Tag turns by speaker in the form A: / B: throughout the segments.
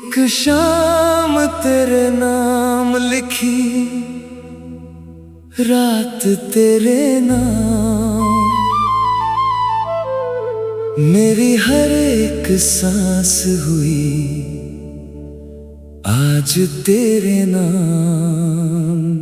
A: एक शाम तेरे नाम लिखी, रात तेरे नाम, मेरी हर एक सांस हुई आज तेरे नाम।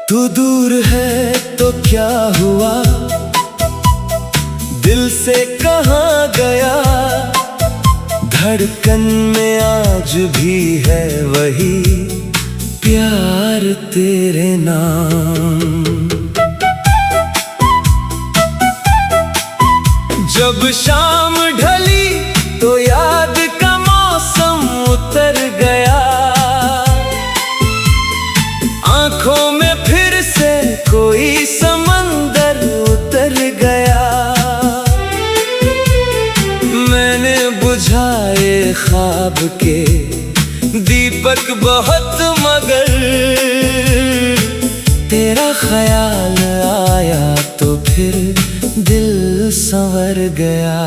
A: तू दूर है तो क्या हुआ, दिल से कहाँ गया, धड़कन में आज भी है वही प्यार तेरे नाम। जब शाम ढली तो याद का मौसम उतर गया, आंखों में फिर से कोई समंदर उतर गया। मैंने बुझाए ख्वाब के दीपक बहुत, मगर तेरा ख्याल आया तो फिर दिल संवर गया।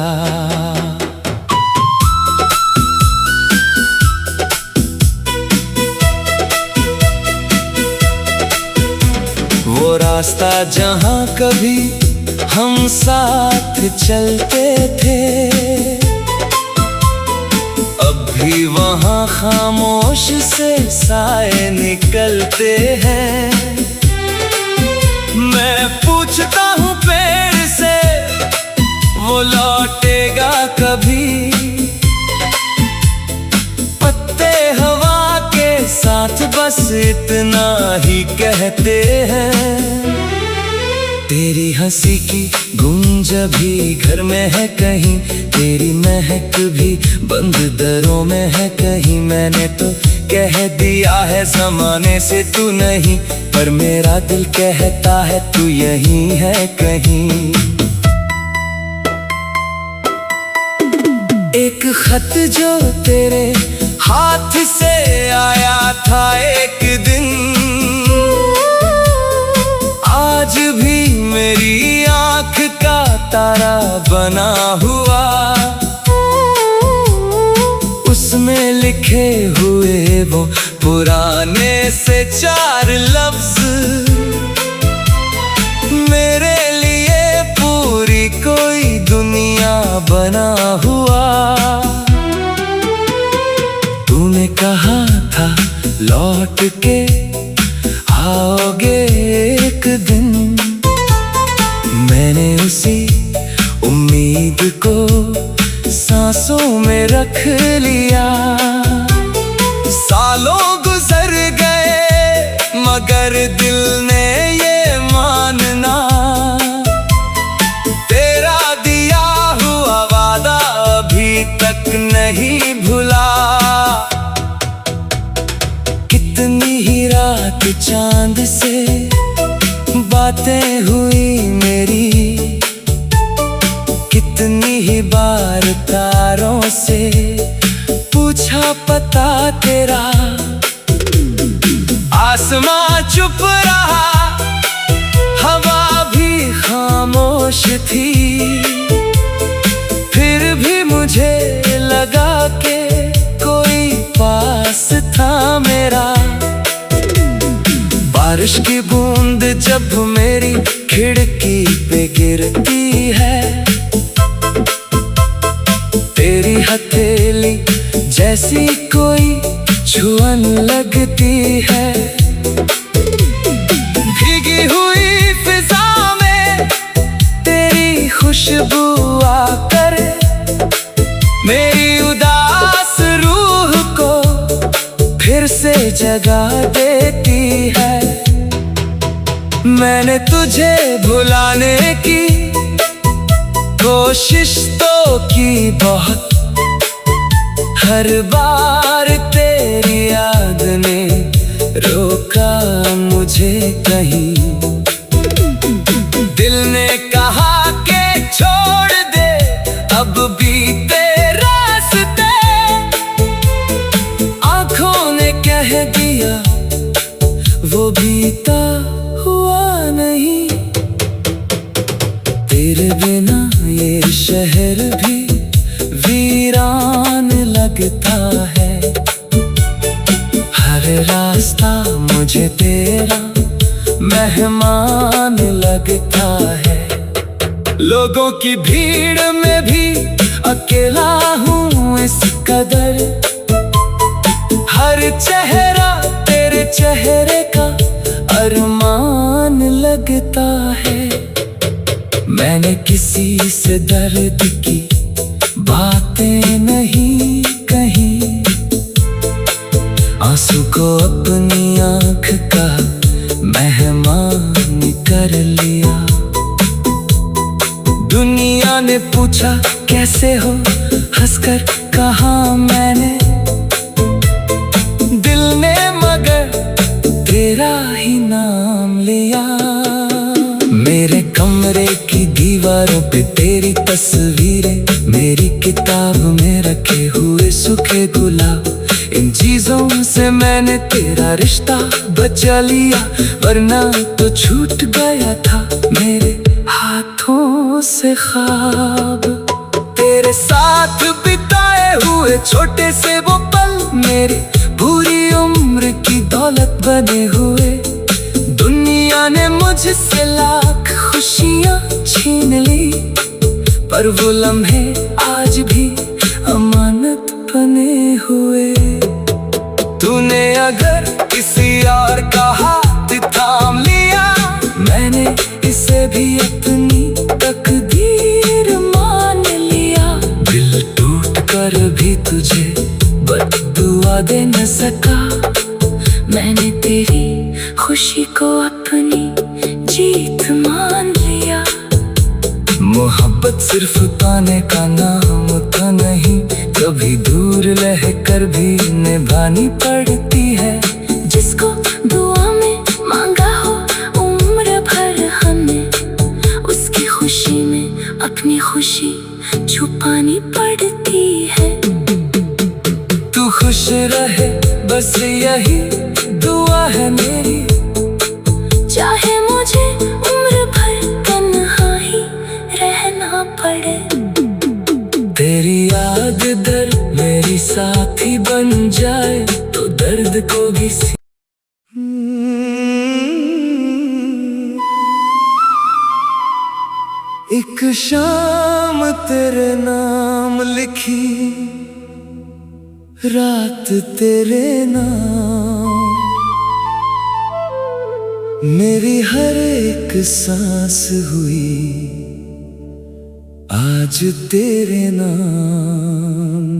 A: वो रास्ता जहाँ कभी हम साथ चलते थे, अब भी वहाँ खामोश से साए निकलते हैं। मैं पूछता हूँ पेड़ से, वो लौटेगा कभी, पत्ते हवा के साथ बस इतना ही कहते हैं। तेरी हंसी की गूंज भी घर में है कहीं, तेरी महक भी बंद दरों में है कहीं। मैंने तो कह दिया है ज़माने से तू नहीं, पर मेरा दिल कहता है तू यहीं है कहीं। एक खत जो तेरे हाथ से आया था एक दिन, आज भी मेरी आँख का तारा बना हुआ। उसमें लिखे हुए वो पुराने से 4 लफ्ज, मेरे लिए पूरी कोई दुनिया बना हुआ। तूने कहा था लौट के आओगे एक दिन, मैंने उसी उम्मीद को सांसों में रख लिया। सालों गुजर गए मगर दिल ने ये मानना, तेरा दिया हुआ वादा अभी तक नहीं भुला। कितनी ही रात चांद से बातें हुई मेरी, कितनी ही बार तारों से पूछा पता तेरा। आसमां चुप रहा, हवा भी खामोश थी, फिर भी मुझे लगा कि कोई पास था मेरा। बारिश की बूंद जब मेरी खिड़की पे गिरती है, तेरी हथेली जैसी कोई छुअन लगती है। भीगी हुई फिजा में तेरी खुशबू आकर मेरी उदास रूह को फिर से जगा देती है। मैंने तुझे भुलाने की कोशिश तो की बहुत, हर बार तेरी याद ने रोका मुझे कहीं। दिल ने कहा कि लिया वो बीता हुआ नहीं। तेरे बिना ये शहर भी वीरान लगता है। हर रास्ता मुझे तेरा मेहमान लगता है। लोगों की भीड़ में भी अकेला हूँ इस कदर। हर चेहरा तेरे चेहरे का अरमान लगता है। मैंने किसी से दर्द की बातें नहीं कही, आंसू को अपनी आंख का मेहमान कर लिया। दुनिया ने पूछा कैसे हो, हंसकर कहा मैंने। दिल ने मगर तेरा ही नाम लिया। मेरे कमरे की दीवारों पे तेरी तस्वीरें, मेरी किताब में रखे हुए सूखे गुलाब। इन चीजों से मैंने तेरा रिश्ता बचा लिया, वरना तो छूट गया था मेरे हाथों से ख्वाब। तेरे साथ बिताए हुए छोटे से वो पल मेरी पूरी उम्र की दौलत बने हुए। दुनिया ने मुझसे लाख खुशियां छीन ली, पर वो लम्हे आज भी अमानत बने हुए। तूने अगर किसी और का हाथ थाम लिया, मैंने इसे भी अपनी तकदीर मान लिया। दिल टूट कर भी तुझे बद्दुआ दे न सका, मैंने तेरी खुशी को अपनी जीत मान लिया। मोहब्बत सिर्फ पाने का नाम तो नहीं, कभी दूर रह कर भी निभानी पड़ती है। जिसको दुआ में मांगा हो उम्र भर हमें, उसकी खुशी में अपनी खुशी छुपानी पड़ती है। तू खुश रहे बस यही दुआ है मेरी, चाहे मुझे उम्र भर तन्हा ही रहना पड़े। तेरी याद दर्द मेरी साथी बन जाए तो दर्द को भी एक शाम तेरे नाम लिखी, रात तेरे नाम। मेरी हर एक सांस हुई आज तेरे नाम।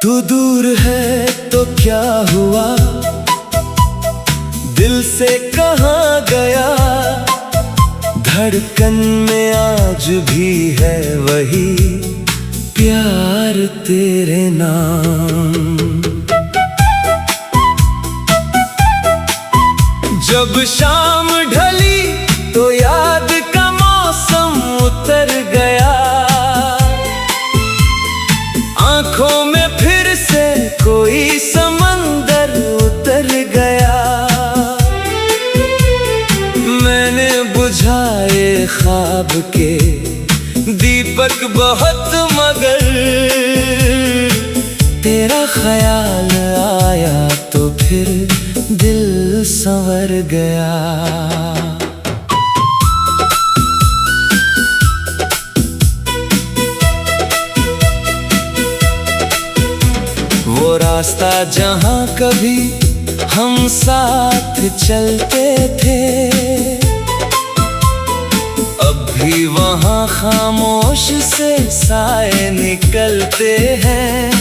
A: तू दूर है तो क्या हुआ, दिल से कहाँ गया। धड़कन में आज भी है वही प्यार तेरे नाम। जब शाम ढली तो याद का मौसम उतर गया। आंखों में फिर से कोई समंदर उतर गया। मैंने बुझाए ख्वाब के दीपक बहुत, मगर तेरा ख्याल आया तो फिर दिल संवर गया। वो रास्ता जहाँ कभी हम साथ चलते थे, अब भी वहाँ खामोश से साए निकलते हैं।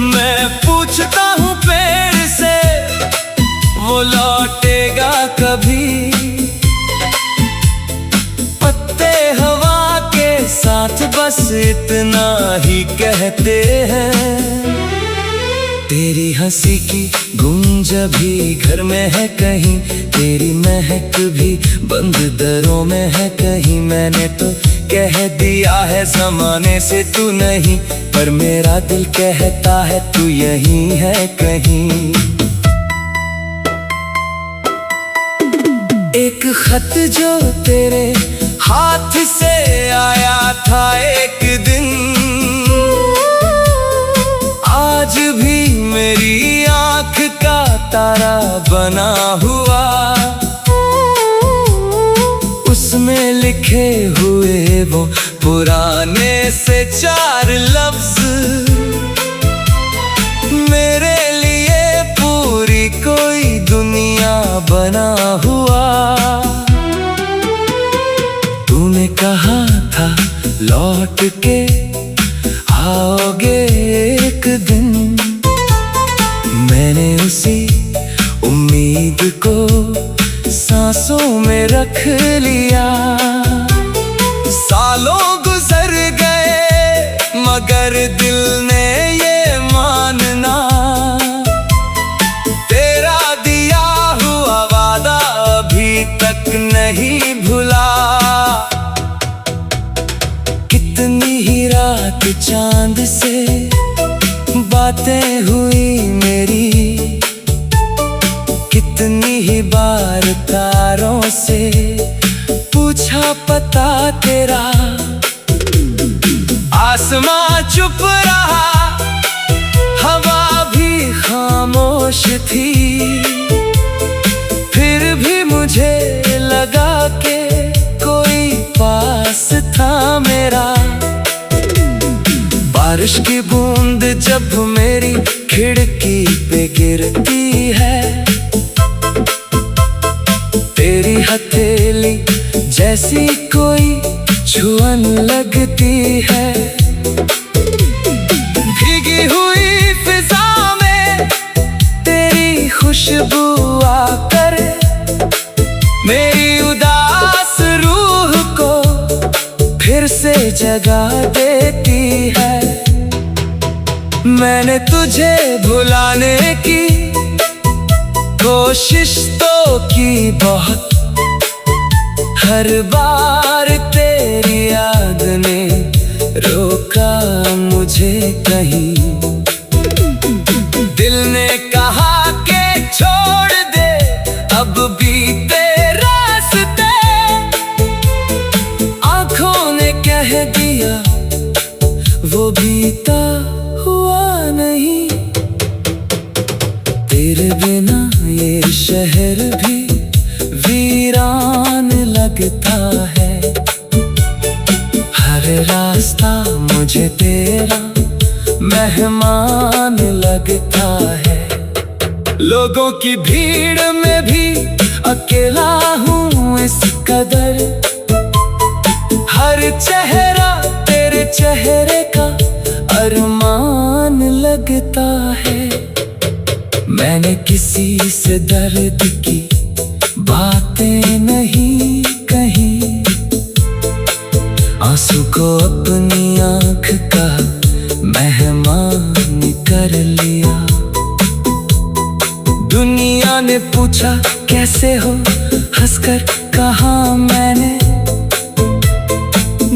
A: मैं पूछता हूँ पेड़ से वो लौटेगा कभी, पत्ते हवा के साथ बस बस इतना ही कहते हैं। तेरी हंसी की गूंज भी घर में है कहीं, तेरी महक भी बंद दरों में है कहीं। मैंने तो कह दिया है ज़माने से तू नहीं, पर मेरा दिल कहता है तू यहीं है कहीं। एक खत जो तेरे हाथ से आया था एक दिन, आज भी मेरी आँख का तारा बना हुआ। उसमें लिखे हुए वो पुराने से 4 लफ्ज, मेरे लिए पूरी कोई दुनिया बना हुआ। तूने कहा था लौट के आओगे एक दिन, मैंने उसी उम्मीद को सांसों में रख लिया। सालों गुजर गए मगर दिल ने ये मानना, तेरा दिया हुआ वादा अभी तक नहीं भुला। कितनी ही रात चांद से बातें हुई मेरी, कितनी ही बार तारों से पूछा पता तेरा। आसमां चुप रहा, हवा भी खामोश थी, फिर भी मुझे लगा के कोई पास था मेरा। बारिश की बूंद जब मेरी खिड़की पे गिरती है, तेरी हथेली जैसी कोई छुअन लगती है। भीगी हुई फिजा में तेरी खुशबू आकर मेरी उदास रूह को फिर से जगा देती है। मैंने तुझे भुलाने की कोशिश तो की बहुत, हर बार तेरी याद ने रोका मुझे कहीं। दिल ने कहा कि छोड़ दे अब बीते रास्ते, आंखों ने कह दिया वो बीता हुआ नहीं। तेरे बिना ये शहर भी वीरान लगता है, हर रास्ता मुझे तेरा मेहमान लगता है। लोगों की भीड़ में भी अकेला हूँ इस कदर, हर चेहरा तेरे चेहरे का अरमान लगता है। मैंने किसी से दर्द की बातें नहीं कही, आंसू को अपनी आँख का मेहमान कर लिया। दुनिया ने पूछा कैसे हो, हंसकर कहा मैंने,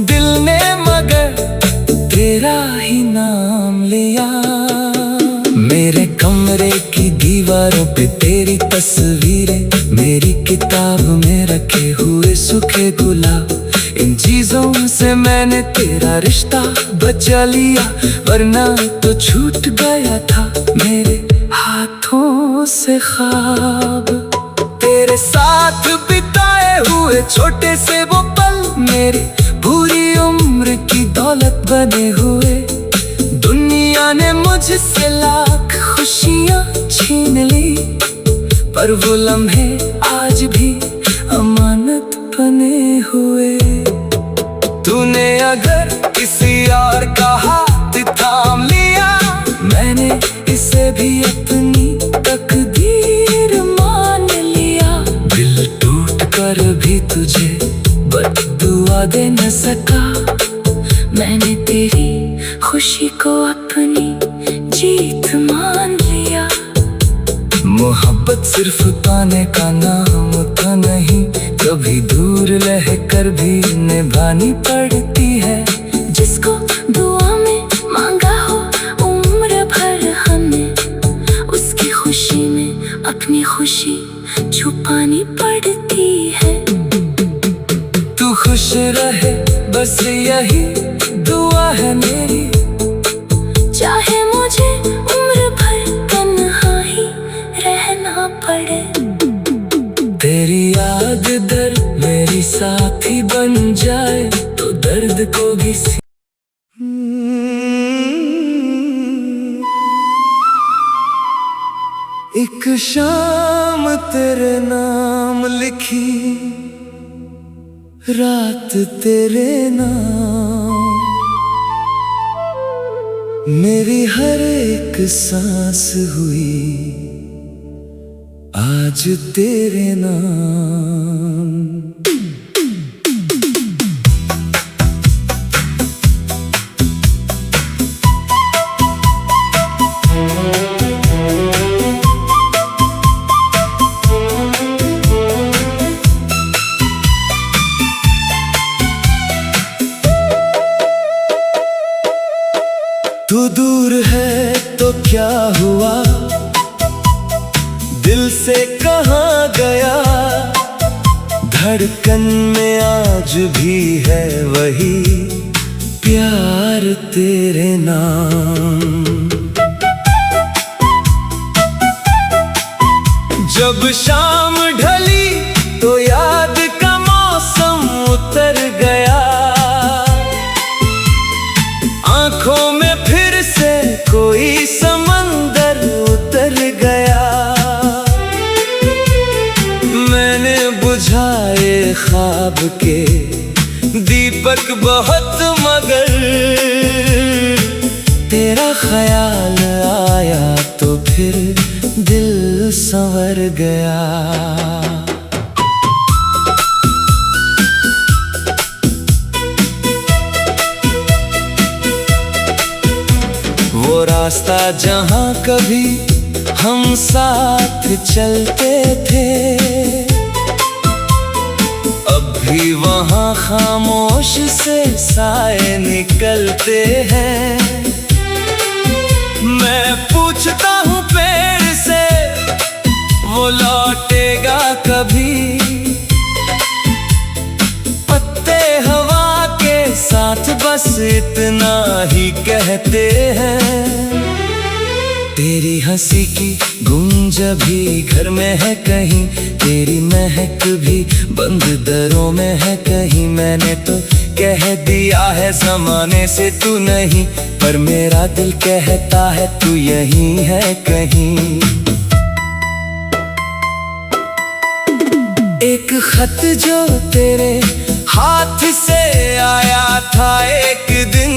A: दिल ने मगर तेरा ही नाम लिया। मेरे कमरे की दीवारों पे तेरी तस्वीरें, मेरी किताब में रखे हुए सूखे गुलाब, इन चीजों से मैंने तेरा रिश्ता बचा लिया, वरना तो छूट गया था मेरे हाथों से ख्वाब। तेरे साथ बिताए हुए छोटे से वो पल मेरी पूरी उम्र की दौलत बने हुए। दुनिया ने मुझसे लाख खुशियाँ छीन ली, पर वो लम्हे आज भी अमानत बने हुए। तूने अगर किसी और का हाथ थाम लिया, मैंने इसे भी अपनी तकदीर मान लिया। दिल टूट कर भी तुझे बद्दुआ दे न सका,
B: मैंने तेरी खुशी को अपनी जीत मान लिया।
A: मोहब्बत सिर्फ पाने का नाम था नहीं, कभी दूर रह कर भी निभानी पड़ती है।
B: जिसको दुआ में मांगा हो उम्र भर हमने, उसकी खुशी में अपनी खुशी छुपानी पड़ती है।
A: तू खुश रहे बस यही दुआ है मेरी,
B: चाहे मुझे उम्र भर तन्हा ही रहना पड़े।
A: तेरी याद दर्द मेरी साथी बन जाए तो दर्द को भी एक शाम तेरे नाम लिखी, रात तेरे नाम, मेरी हर एक सांस हुई आज तेरे नाम। तू दूर है तो क्या हुआ, दिल से कहाँ गया, धड़कन में आज भी है वही प्यार तेरे नाम। जब शाम ढली तो याद का मौसम उतर गया, आंखों में फिर से कोई समंदर उतर गया। मैंने बुझाए ख्वाब के दीपक बहुत, मगर तेरा ख्याल आया तो फिर दिल संवर गया। वो रास्ता जहाँ कभी हम साथ चलते थे, अब भी वहाँ खामोश से साए निकलते हैं। मैं पूछता हूँ पेड़ से वो लौटेगा कभी, पत्ते हवा के साथ बस इतना ही कहते हैं। तेरी हंसी की गूंज भी घर में है कहीं, तेरी महक भी बंद दरों में है कहीं। मैंने तो कह दिया है जमाने से तू नहीं, पर मेरा दिल कहता है तू यहीं है कहीं। एक खत जो तेरे हाथ से आया था एक दिन,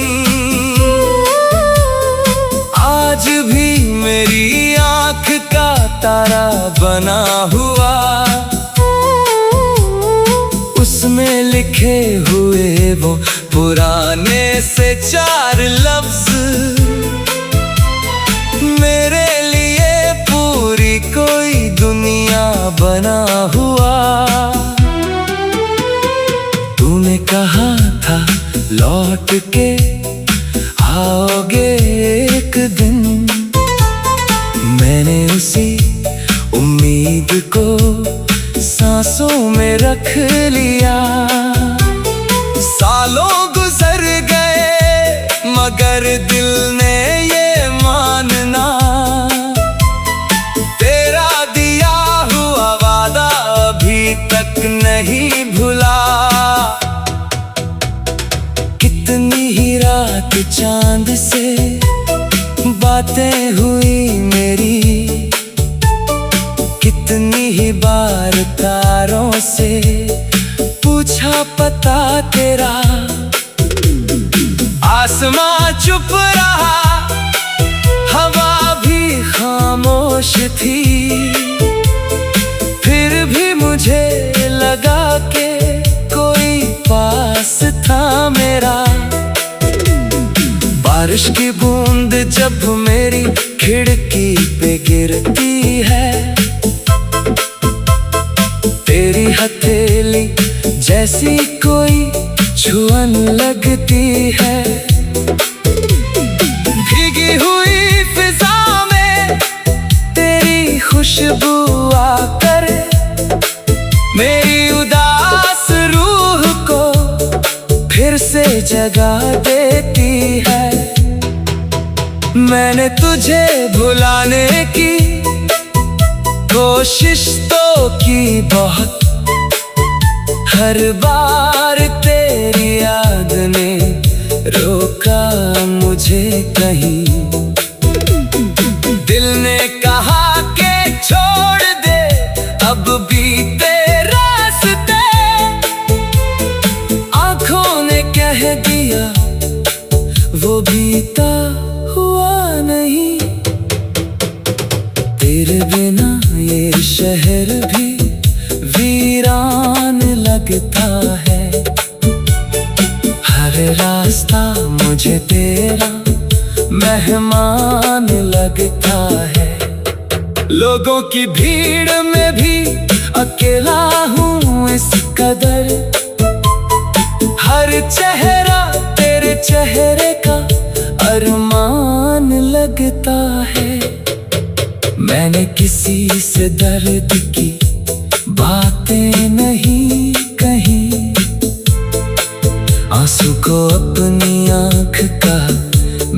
A: आज भी मेरी आँख का तारा बना हुआ। उसमें लिखे हुए वो पुराने से 4 लफ्ज, मेरे लिए पूरी कोई दुनिया बना हुआ। तूने कहा था लौट के आओगे एक दिन, मैंने उसी उम्मीद को सांसों में रख लिया। सालों गुजर गए मगर दिल ने ये मानना, तेरा दिया हुआ वादा अभी तक नहीं भुला। कितनी ही रात चांद से बातें हुई मेरी, कितनी ही बार तारों से पूछा पता तेरा। आसमां चुप रहा, हवा भी खामोश थी, फिर भी मुझे लगा कि कोई पास था मेरा। बारिश की बूंद जब मेरी खिड़की पे गिरती है, तेरी हथेली जैसी कोई छुअन लगती है। भीगी हुई फिजा में तेरी खुशबू आकर मेरी उदास रूह को फिर से जगा देती है। मैंने तुझे भुलाने की कोशिश तो की बहुत, हर बार तेरी याद ने रोका मुझे कहीं। दिल ने कहा कि छोड़ दे अब बीते रास्ते, आंखों ने कह दिया वो बीता हुआ नहीं। तेरे बिना ये शहर भी वीरान लगता है, हर रास्ता मुझे तेरा मेहमान लगता है। लोगों की भीड़ में भी अकेला हूँ इस कदर, हर चेहरा तेरे चेहरे का अरमान लगता है। मैंने किसी से दर्द की बातें नहीं कही, आंसू को अपनी आंख का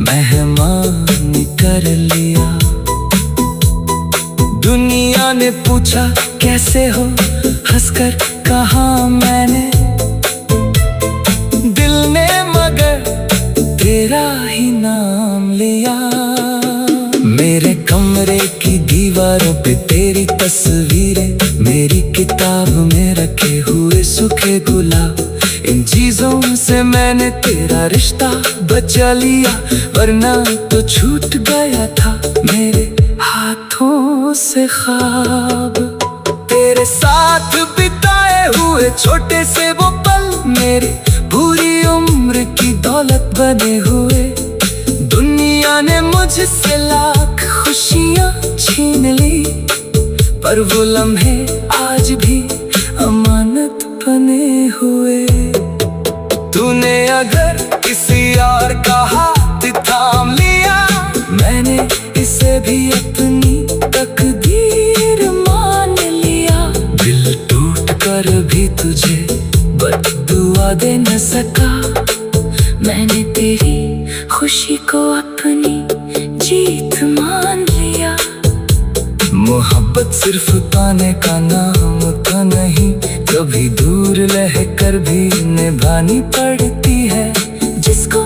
A: मेहमान कर लिया। दुनिया ने पूछा कैसे हो, हंसकर कहा मैंने, दिल ने मगर तेरा ही नाम लिया। मेरे कमरे की दीवारों पे तेरी तस्वीरें, मेरी किताब में रखे हुए सूखे गुलाब, इन चीजों से मैंने तेरा रिश्ता बचा लिया, वरना तो छूट गया था मेरे हाथों से ख्वाब। तेरे साथ बिताए हुए छोटे से वो पल मेरी पूरी उम्र की दौलत बने हुए। दुनिया ने मुझसे लाख खुशियां छीन ली, पर वो लम्हे आज भी अमानत बने हुए। तूने अगर किसी और का हाथ थाम लिया, मैंने इसे भी अपनी तकदीर मान लिया। दिल टूट कर भी तुझे बद्दुआ दे न सका, मैंने तेरी खुशी को अपनी जीत मान लिया। मोहब्बत सिर्फ पाने का नाम तो नहीं, कभी दूर रह कर भी निभानी पड़ती है। जिसको